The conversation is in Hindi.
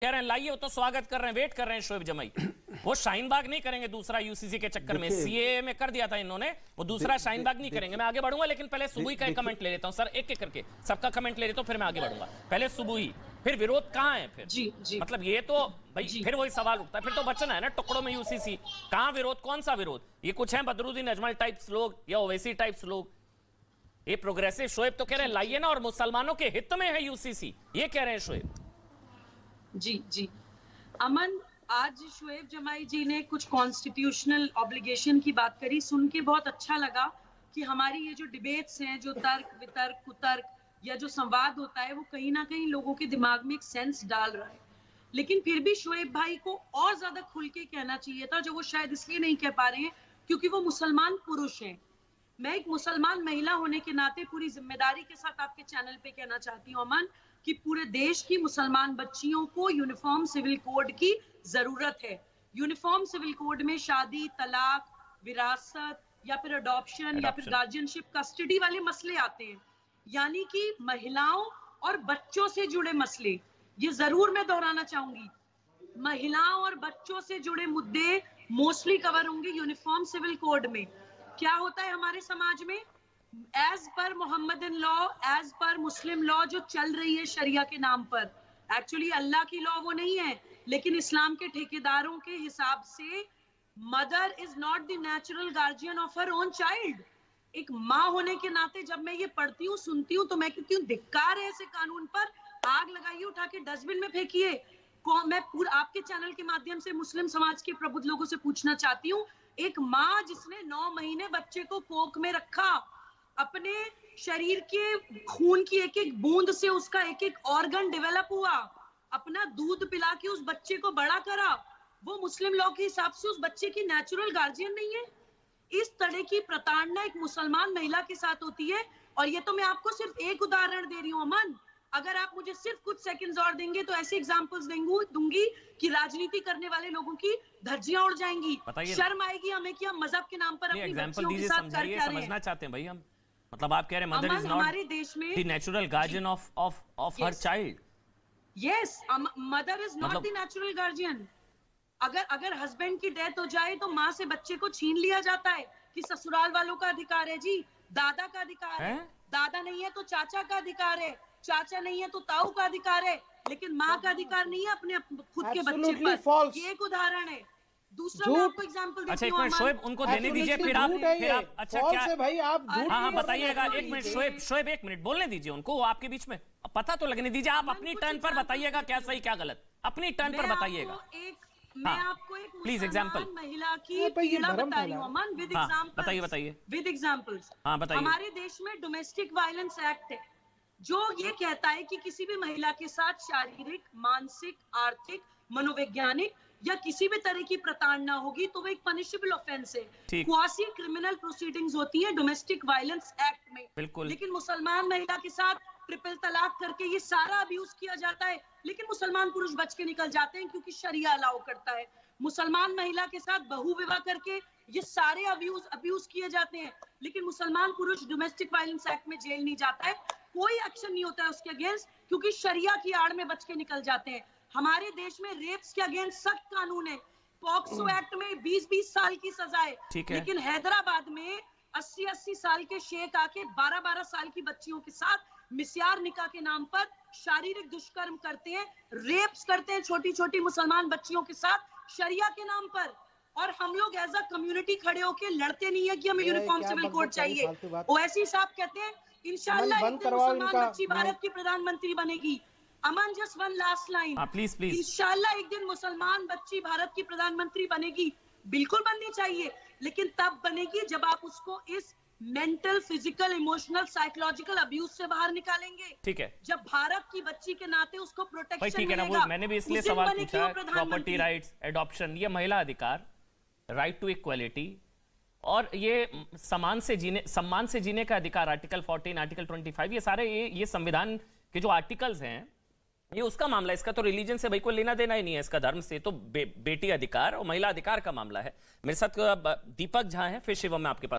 कह रहे हैं लाइए, वो तो स्वागत कर रहे हैं, वेट कर रहे हैं शोएब जमाई। वो शाहीन बाग नहीं करेंगे दूसरा यूसीसी के चक्कर में। सीएए में कर दिया था इन्होंने, वो दूसरा शाहीन बाग नहीं करेंगे। मैं आगे बढ़ूंगा, लेकिन पहले सुबुई का कमेंट ले लेता हूं सर, एक एक करके सबका कमेंट ले लेता हूं, फिर मैं आगे बढ़ूंगा। पहले सुबुई, फिर विरोध कहां है फिर? जी। मतलब ये तो भाई फिर वही सवाल उठता है, फिर तो बचना है ना टुकड़ों में यूसीसी। कहां विरोध, कौन सा विरोध? ये कुछ है बदरुद्दीन अजमल टाइप्स लोग या ओवैसी टाइप्स लोग। ये प्रोग्रेसिव शोएब तो कह रहे हैं लाइए ना, और मुसलमानों के हित में है यूसीसी, ये कह रहे हैं शोएब। जी अमन, आज शोएब जमाई जी ने कुछ कॉन्स्टिट्यूशनल ऑब्लिगेशन की बात करी, सुन के बहुत अच्छा लगा कि हमारी ये जो डिबेट्स हैं, जो तर्क वितर्क कुतर्क या जो संवाद होता है, वो कहीं ना कहीं लोगों के दिमाग में एक सेंस डाल रहा है। लेकिन फिर भी शोएब भाई को और ज्यादा खुल के कहना चाहिए था, जो वो शायद इसलिए नहीं कह पा रहे हैं क्योंकि वो मुसलमान पुरुष हैं। मैं एक मुसलमान महिला होने के नाते पूरी जिम्मेदारी के साथ आपके चैनल पे कहना चाहती हूँ अमन, कि पूरे देश की मुसलमान बच्चियों को यूनिफॉर्म सिविल कोड की जरूरत है। यूनिफॉर्म सिविल कोड में शादी, तलाक, विरासत या फिर अडॉप्शन या फिर गार्जियनशिप, कस्टडी वाले मसले आते हैं, यानी कि महिलाओं और बच्चों से जुड़े मसले। ये जरूर मैं दोहराना चाहूंगी, महिलाओं और बच्चों से जुड़े मुद्दे मोस्टली कवर होंगे यूनिफॉर्म सिविल कोड में। क्या होता है हमारे समाज में, as per Mohammedan law, as per मुस्लिम लॉ जो चल रही है शरिया के नाम पर, एक्चुअली अल्लाह की लॉ वो नहीं है, लेकिन इस्लाम के ठेकेदारों के हिसाब से mother is not the natural guardian of her own child. एक माँ होने के नाते जब मैं ये पढ़ती हूँ, सुनती हूँ, तो मैं कहती हूँ धिक्कार है ऐसे कानून पर, आग लगाइए, उठा के डस्टबिन में फेंकिए। मैं पूरा आपके चैनल के माध्यम से मुस्लिम समाज के प्रबुद्ध लोगों से पूछना चाहती हूँ, एक माँ जिसने 9 महीने बच्चे को कोख में रखा, अपने शरीर के खून की एक एक बूंद से उसका एक एक ऑर्गन डेवलप हुआ, अपना दूध पिला के उस बच्चे को बड़ा करा, वो मुस्लिम लॉ के हिसाब से उस बच्चे की नेचुरल गार्जियन नहीं है। इस तरह की प्रताड़ना एक मुसलमान महिला के साथ होती है। और ये तो मैं आपको सिर्फ एक उदाहरण दे रही हूँ अमन, अगर आप मुझे सिर्फ कुछ सेकंड्स और देंगे तो ऐसे एग्जांपल्स दूंगी कि राजनीति करने वाले लोगों की धज्जियां उड़ जाएंगी, शर्म आएगी हमें कि हम मजहब के नाम पर अपनी बच्चियों के साथ कर क्या रहे हैं। समझना चाहते हैं भाई हम, मतलब आप कह रहे हैं मदर इज नॉट हमारे देश में the natural guardian of her child. Yes, mother is not the natural guardian. अगर हस्बैंड की डेथ हो जाए तो माँ से बच्चे को छीन लिया जाता है कि ससुराल वालों का अधिकार है जी, दादा का अधिकार है, दादा नहीं है तो चाचा का अधिकार है, चाचा नहीं है तो ताऊ का अधिकार है, लेकिन माँ का अधिकार नहीं है अपने खुद के बच्चे पर। ये एक उदाहरण है। दूसरा मैं आपको एग्जांपल देती हूं। अच्छा, एक मिनट शोएब, उनको देने दीजिए, फिर आप अच्छा क्या से भाई आप हाँ बताइएगा। एक मिनट शोएब एक मिनट बोलने दीजिए उनको, वो आपके बीच में पता तो लगने दीजिए। आप अपनी टर्न पर बताइएगा क्या सही क्या गलत, अपनी टर्न पर बताइएगा। मैं आपको एक प्लीज एग्जांपल महिला की पीड़ा बता रही हूँ अमन, विद एग्जांपल्स। बताइए विद एग्जांपल्स। हाँ बताइए। हमारे देश में डोमेस्टिक वायलेंस एक्ट है, जो ये कहता है कि किसी भी महिला के साथ शारीरिक, मानसिक, आर्थिक, मनोवैज्ञानिक या किसी भी तरह की प्रताड़ना होगी तो वो एक पनिशेबल ऑफेंस है। क्वासी क्रिमिनल प्रोसीडिंग्स होती है डोमेस्टिक वायलेंस एक्ट में। बिल्कुल। लेकिन मुसलमान महिला के साथ ट्रिपल तलाक करके ये सारा अब्यूज किया जाता है, लेकिन मुसलमान पुरुष बच के निकल जाते हैं क्योंकि शरिया अलाउ करता है। मुसलमान महिला के साथ बहु विवाह करके ये सारे अब्यूज किए जाते हैं, लेकिन मुसलमान पुरुष डोमेस्टिक वायलेंस एक्ट में जेल नहीं जाता है, कोई एक्शन नहीं होता है उसके अगेंस्ट, क्योंकि शरिया की आड़ में बच के निकल जाते हैं। हमारे देश में रेप्स के अगेंस्ट सख्त कानून है, पॉक्सो एक्ट में 20-20 साल की सजा है, लेकिन हैदराबाद में 80-80 साल के शेख आके 12-12 साल की बच्चियों के साथ मिस्यार निकाह के नाम पर शारीरिक दुष्कर्म करते हैं, रेप्स करते हैं छोटी छोटी मुसलमान बच्चियों के साथ शरिया के नाम पर। और हम लोग एज अ कम्युनिटी खड़े होके लड़ते नहीं है कि हमें यूनिफॉर्म सिविल कोड चाहिए। ओवैसी साहब कहते हैं इंशाल्लाह एक दिन मुसलमान बच्ची भारत की प्रधानमंत्री बनेगी। Aman, just one last line, please please. इंशाल्लाह एक दिन मुसलमान बच्ची भारत की प्रधानमंत्री बनेगी, बिल्कुल बननी चाहिए, लेकिन तब बनेगी जब आप उसको इस mental, physical, emotional, psychological abuse से बाहर निकालेंगे। ठीक है, जब भारत की बच्ची के नाते उसको प्रोटेक्शन ठीक है ना, वो मैंने भी इसलिए सवाल पूछा। प्रॉपर्टी राइट्स, एडॉप्शन, ये महिला अधिकार, राइट टू इक्वालिटी, और ये सम्मान से जीने का अधिकार, आर्टिकल 14, आर्टिकल 25, ये सारे ये संविधान के जो आर्टिकल्स हैं, ये उसका मामला है। इसका तो रिलीजन से भाई कोई लेना देना ही नहीं है, इसका धर्म से तो बेटी अधिकार और महिला अधिकार का मामला है। मेरे साथ दीपक झा हैं, फिर शिवम में आपके पास